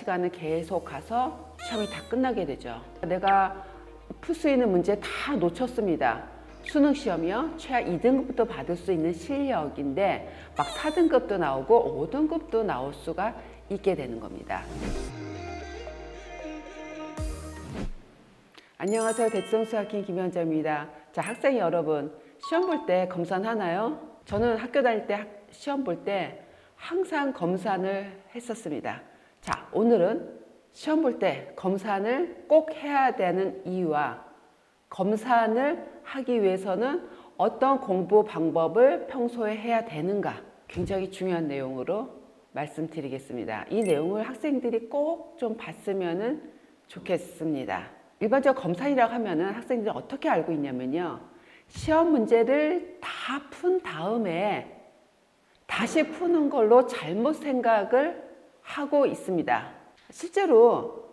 시간을 계속 가서 시험이 다 끝나게 되죠. 내가 풀 수 있는 문제 다 놓쳤습니다. 수능 시험이요. 최하 2등급부터 받을 수 있는 실력인데 막 4등급도 나오고 5등급도 나올 수가 있게 되는 겁니다. 안녕하세요. 대치동수학인 김현자입니다. 자, 학생 여러분, 시험 볼 때 검산하나요? 저는 학교 다닐 때 시험 볼 때 항상 검산을 했었습니다. 자, 오늘은 시험 볼 때 검산을 꼭 해야 되는 이유와 검산을 하기 위해서는 어떤 공부 방법을 평소에 해야 되는가, 굉장히 중요한 내용으로 말씀드리겠습니다. 이 내용을 학생들이 꼭 좀 봤으면 좋겠습니다. 일반적으로 검산이라고 하면은 학생들이 어떻게 알고 있냐면요, 시험 문제를 다 푼 다음에 다시 푸는 걸로 잘못 생각을 하고 있습니다. 실제로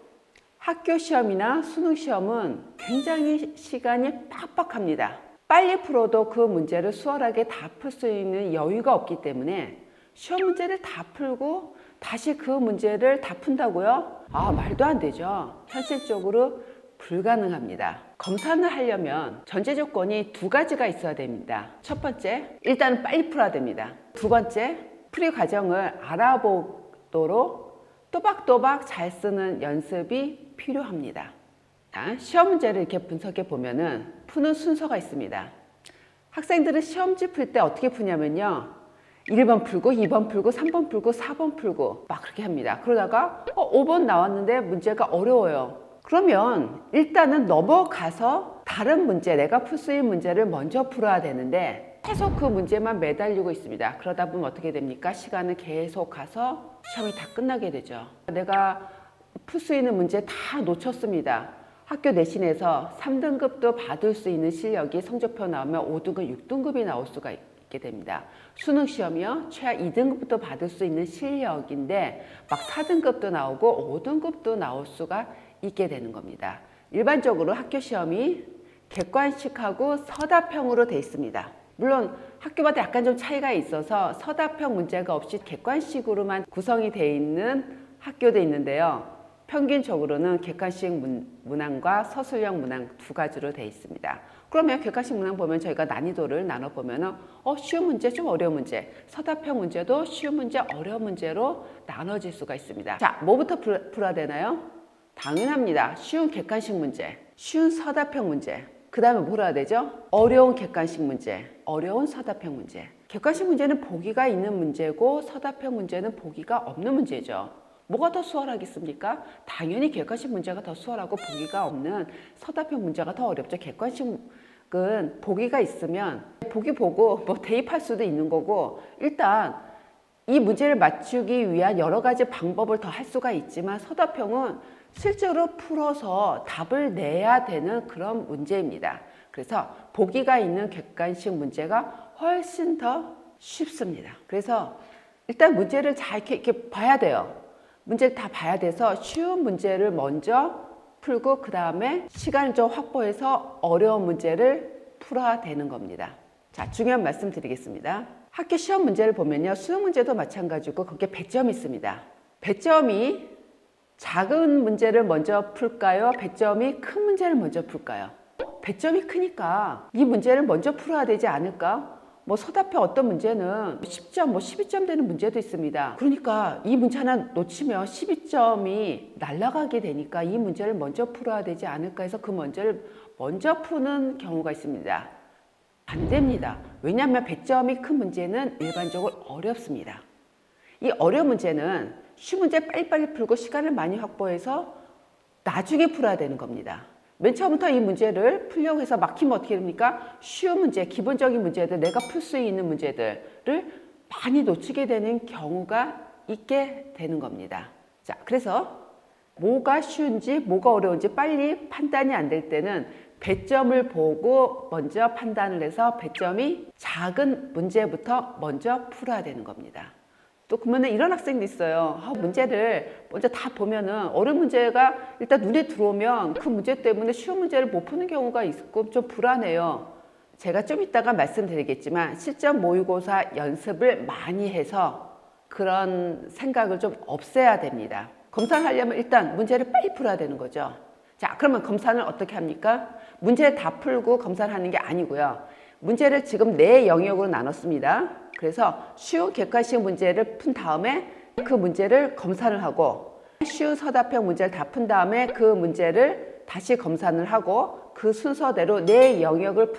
학교 시험이나 수능 시험은 굉장히 시간이 빡빡합니다. 빨리 풀어도 그 문제를 수월하게 다 풀 수 있는 여유가 없기 때문에 시험 문제를 다 풀고 다시 그 문제를 다 푼다고요? 말도 안 되죠. 현실적으로 불가능합니다. 검산을 하려면 전제 조건이 두 가지가 있어야 됩니다. 첫 번째, 일단은 빨리 풀어야 됩니다. 두 번째, 풀이 과정을 알아보도록 또박또박 잘 쓰는 연습이 필요합니다. 시험 문제를 이렇게 분석해 보면은 푸는 순서가 있습니다. 학생들은 시험지 풀 때 어떻게 푸냐면요, 1번 풀고 2번 풀고 3번 풀고 4번 풀고 막 그렇게 합니다. 그러다가 5번 나왔는데 문제가 어려워요. 그러면 일단은 넘어가서 다른 문제, 내가 풀 수 있는 문제를 먼저 풀어야 되는데 계속 그 문제만 매달리고 있습니다. 그러다 보면 어떻게 됩니까? 시간을 계속 가서 시험이 다 끝나게 되죠. 내가 풀 수 있는 문제 다 놓쳤습니다. 학교 내신에서 3등급도 받을 수 있는 실력이 성적표 나오면 5등급, 6등급이 나올 수가 있게 됩니다. 수능 시험이요. 최하 2등급부터 받을 수 있는 실력인데 막 4등급도 나오고 5등급도 나올 수가 있게 되는 겁니다. 일반적으로 학교 시험이 객관식하고 서답형으로 되어 있습니다. 물론 학교마다 약간 좀 차이가 있어서 서답형 문제가 없이 객관식으로만 구성이 되어 있는 학교도 있는데요. 평균적으로는 객관식 문항과 서술형 문항 두 가지로 되어 있습니다. 그러면 객관식 문항 보면 저희가 난이도를 나눠보면 쉬운 문제, 좀 어려운 문제, 서답형 문제도 쉬운 문제, 어려운 문제로 나눠질 수가 있습니다. 자, 뭐부터 풀어야 되나요? 당연합니다. 쉬운 객관식 문제, 쉬운 서답형 문제, 그 다음에 뭘 해야 되죠? 어려운 객관식 문제, 어려운 서답형 문제. 객관식 문제는 보기가 있는 문제고 서답형 문제는 보기가 없는 문제죠. 뭐가 더 수월하겠습니까? 당연히 객관식 문제가 더 수월하고 보기가 없는 서답형 문제가 더 어렵죠. 객관식은 보기가 있으면 보기 보고 뭐 대입할 수도 있는 거고, 일단 이 문제를 맞추기 위한 여러 가지 방법을 더 할 수가 있지만 서답형은 실제로 풀어서 답을 내야 되는 그런 문제입니다. 그래서 보기가 있는 객관식 문제가 훨씬 더 쉽습니다. 그래서 일단 문제를 잘 이렇게 봐야 돼요. 문제를 다 봐야 돼서 쉬운 문제를 먼저 풀고 그 다음에 시간을 좀 확보해서 어려운 문제를 풀어야 되는 겁니다. 자, 중요한 말씀 드리겠습니다. 학교 시험 문제를 보면요, 수능 문제도 마찬가지고 거기에 배점이 있습니다. 배점이 작은 문제를 먼저 풀까요? 배점이 큰 문제를 먼저 풀까요? 배점이 크니까 이 문제를 먼저 풀어야 되지 않을까? 서답형 어떤 문제는 10점, 12점 되는 문제도 있습니다. 그러니까 이 문제 하나 놓치면 12점이 날아가게 되니까 이 문제를 먼저 풀어야 되지 않을까 해서 그 문제를 먼저 푸는 경우가 있습니다. 안 됩니다. 왜냐하면 배점이 큰 문제는 일반적으로 어렵습니다. 이 어려운 문제는 쉬운 문제 빨리빨리 풀고 시간을 많이 확보해서 나중에 풀어야 되는 겁니다. 맨 처음부터 이 문제를 풀려고 해서 막히면 어떻게 됩니까? 쉬운 문제, 기본적인 문제들, 내가 풀 수 있는 문제들을 많이 놓치게 되는 경우가 있게 되는 겁니다. 자, 그래서 뭐가 쉬운지 뭐가 어려운지 빨리 판단이 안 될 때는 배점을 보고 먼저 판단을 해서 배점이 작은 문제부터 먼저 풀어야 되는 겁니다. 또 그러면 이런 학생도 있어요. 문제를 먼저 다 보면은 어려운 문제가 일단 눈에 들어오면 그 문제 때문에 쉬운 문제를 못 푸는 경우가 있고 좀 불안해요. 제가 좀 이따가 말씀드리겠지만 실전 모의고사 연습을 많이 해서 그런 생각을 좀 없애야 됩니다. 검사를 하려면 일단 문제를 빨리 풀어야 되는 거죠. 자, 그러면 검사는 어떻게 합니까? 문제 다 풀고 검사를 하는 게 아니고요. 문제를 지금 네 영역으로 나눴습니다. 그래서 쉬운 객관식 문제를 푼 다음에 그 문제를 검사를 하고, 쉬운 서답형 문제를 다 푼 다음에 그 문제를 다시 검사를 하고, 그 순서대로 네 영역을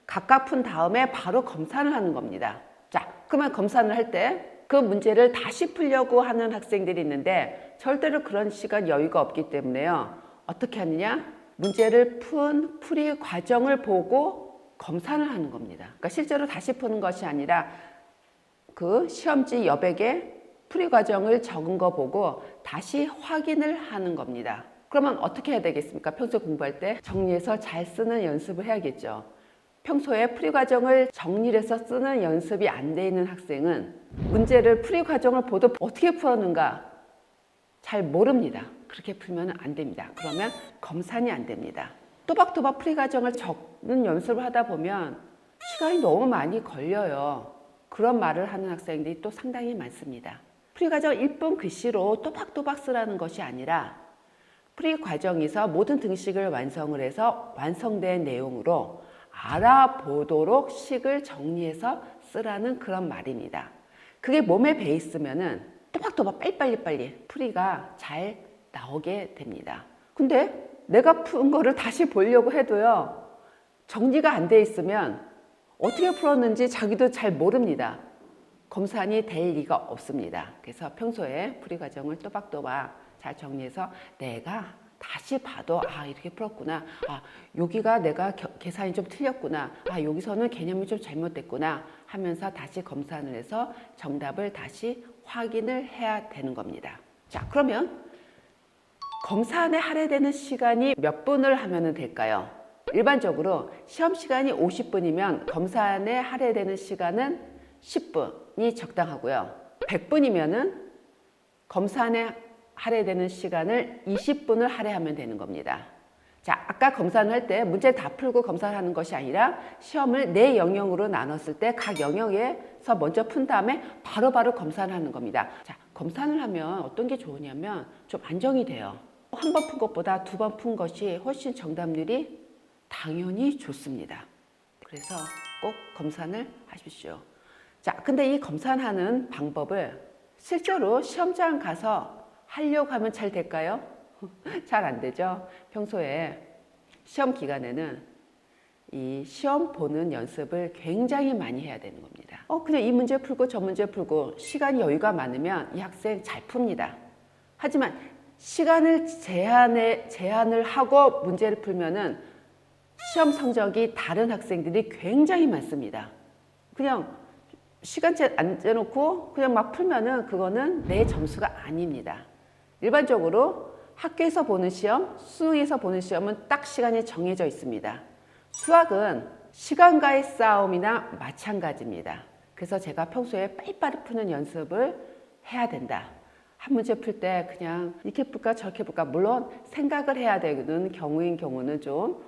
각각 푼 다음에 바로 검사를 하는 겁니다. 자, 그러면 검사를 할 때 그 문제를 다시 풀려고 하는 학생들이 있는데 절대로 그런 시간 여유가 없기 때문에요. 어떻게 하느냐? 문제를 푼 풀이 과정을 보고 검사를 하는 겁니다. 그러니까 실제로 다시 푸는 것이 아니라 그 시험지 여백에 풀이 과정을 적은 거 보고 다시 확인을 하는 겁니다. 그러면 어떻게 해야 되겠습니까? 평소 공부할 때 정리해서 잘 쓰는 연습을 해야겠죠. 평소에 풀이 과정을 정리해서 쓰는 연습이 안 돼 있는 학생은 문제를 풀이 과정을 보도 어떻게 풀었는가 잘 모릅니다. 그렇게 풀면 안 됩니다. 그러면 검산이 안 됩니다. 또박또박 풀이 과정을 적는 연습을 하다 보면 시간이 너무 많이 걸려요. 그런 말을 하는 학생들이 또 상당히 많습니다. 풀이 과정 1분 글씨로 또박또박 쓰라는 것이 아니라 풀이 과정에서 모든 등식을 완성을 해서 완성된 내용으로 알아보도록 식을 정리해서 쓰라는 그런 말입니다. 그게 몸에 배 있으면은 또박또박 빨리 풀이가 잘 나오게 됩니다. 근데 내가 푼 거를 다시 보려고 해도요, 정리가 안 돼 있으면 어떻게 풀었는지 자기도 잘 모릅니다. 검산이 될 리가 없습니다. 그래서 평소에 풀이 과정을 또박또박 잘 정리해서 내가 다시 봐도 이렇게 풀었구나, 여기가 내가 계산이 좀 틀렸구나, 여기서는 개념이 좀 잘못됐구나 하면서 다시 검산을 해서 정답을 다시 확인을 해야 되는 겁니다. 자, 그러면 검사안에 할애되는 시간이 몇 분을 하면 될까요? 일반적으로 시험 시간이 50분이면 검사안에 할애되는 시간은 10분이 적당하고요. 100분이면은 검사안에 할애되는 시간을 20분을 할애하면 되는 겁니다. 자, 아까 검사를 할 때 문제를 다 풀고 검사를 하는 것이 아니라 시험을 네 영역으로 나눴을 때 각 영역에서 먼저 푼 다음에 바로바로 검사를 하는 겁니다. 자, 검사를 하면 어떤 게 좋으냐면 좀 안정이 돼요. 한 번 푼 것보다 두 번 푼 것이 훨씬 정답률이 당연히 좋습니다. 그래서 꼭 검사를 하십시오. 자, 근데 이 검사하는 방법을 실제로 시험장 가서 하려고 하면 잘 될까요? 잘 안 되죠. 평소에 시험 기간에는 이 시험 보는 연습을 굉장히 많이 해야 되는 겁니다. 그냥 이 문제 풀고 저 문제 풀고 시간이 여유가 많으면 이 학생 잘 풉니다. 하지만 시간을 제한을 하고 문제를 풀면은 시험 성적이 다른 학생들이 굉장히 많습니다. 그냥 시간제 안 재놓고 그냥 막 풀면은 그거는 내 점수가 아닙니다. 일반적으로 학교에서 보는 시험, 수능에서 보는 시험은 딱 시간이 정해져 있습니다. 수학은 시간과의 싸움이나 마찬가지입니다. 그래서 제가 평소에 빨리빨리 푸는 연습을 해야 된다. 한 문제 풀 때 그냥 이렇게 풀까 저렇게 풀까, 물론 생각을 해야 되는 경우는 좀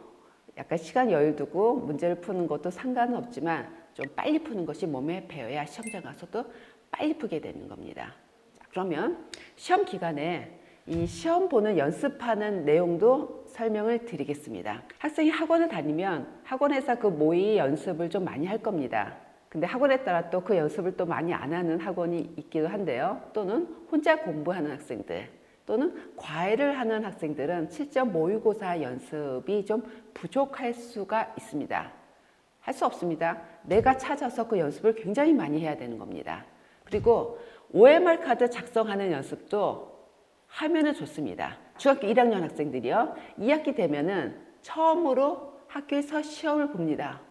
약간 시간 여유 두고 문제를 푸는 것도 상관은 없지만 좀 빨리 푸는 것이 몸에 배어야 시험장 가서도 빨리 푸게 되는 겁니다. 자, 그러면 시험 기간에 이 시험 보는 연습하는 내용도 설명을 드리겠습니다. 학생이 학원을 다니면 학원에서 그 모의 연습을 좀 많이 할 겁니다. 근데 학원에 따라 또 그 연습을 또 많이 안 하는 학원이 있기도 한데요. 또는 혼자 공부하는 학생들, 또는 과외를 하는 학생들은 실전 모의고사 연습이 좀 부족할 수가 있습니다. 할 수 없습니다. 내가 찾아서 그 연습을 굉장히 많이 해야 되는 겁니다. 그리고 OMR 카드 작성하는 연습도 하면은 좋습니다. 중학교 1학년 학생들이요, 2학기 되면은 처음으로 학교에서 시험을 봅니다.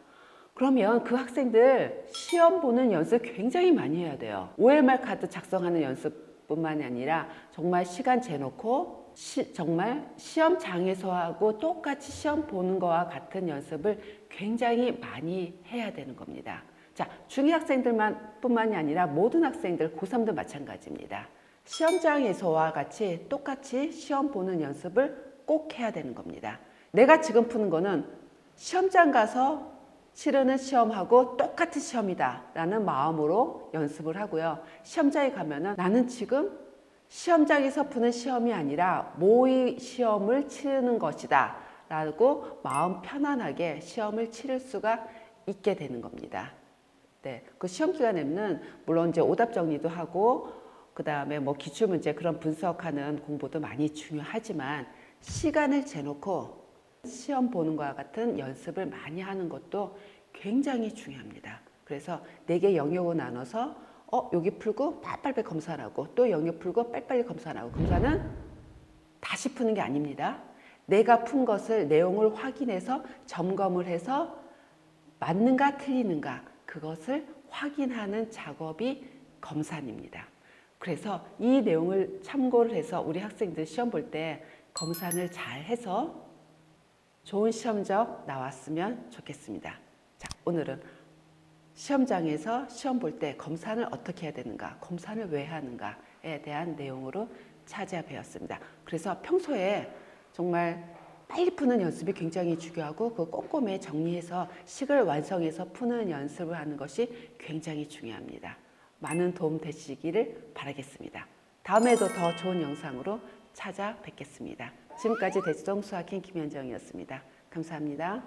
그러면 그 학생들 시험 보는 연습 굉장히 많이 해야 돼요. OMR 카드 작성하는 연습뿐만이 아니라 정말 시간 재놓고 정말 시험장에서 하고 똑같이 시험 보는 거와 같은 연습을 굉장히 많이 해야 되는 겁니다. 자, 중2 학생들만 뿐만이 아니라 모든 학생들, 고3도 마찬가지입니다. 시험장에서와 같이 똑같이 시험 보는 연습을 꼭 해야 되는 겁니다. 내가 지금 푸는 거는 시험장 가서 치르는 시험하고 똑같은 시험이다 라는 마음으로 연습을 하고요. 시험장에 가면은 나는 지금 시험장에서 푸는 시험이 아니라 모의 시험을 치르는 것이다 라고 마음 편안하게 시험을 치를 수가 있게 되는 겁니다. 네, 그 시험 기간에는 물론 이제 오답 정리도 하고 그 다음에 뭐 기출문제 그런 분석하는 공부도 많이 중요하지만 시간을 재놓고 시험 보는 것과 같은 연습을 많이 하는 것도 굉장히 중요합니다. 그래서 4개 영역을 나눠서 여기 풀고 빨리빨리 검사를 하고 또 영역 풀고 빨리빨리 검사를 하고 검사는 다시 푸는 게 아닙니다. 내가 푼 것을 내용을 확인해서 점검을 해서 맞는가 틀리는가 그것을 확인하는 작업이 검산입니다. 그래서 이 내용을 참고를 해서 우리 학생들 시험 볼 때 검산을 잘 해서 좋은 시험적 나왔으면 좋겠습니다. 자, 오늘은 시험장에서 시험 볼 때 검산을 어떻게 해야 되는가, 검산을 왜 하는가에 대한 내용으로 찾아뵈었습니다. 그래서 평소에 정말 빨리 푸는 연습이 굉장히 중요하고 그 꼼꼼히 정리해서 식을 완성해서 푸는 연습을 하는 것이 굉장히 중요합니다. 많은 도움 되시기를 바라겠습니다. 다음에도 더 좋은 영상으로 찾아뵙겠습니다. 지금까지 대치동 수학행 김현정이었습니다. 감사합니다.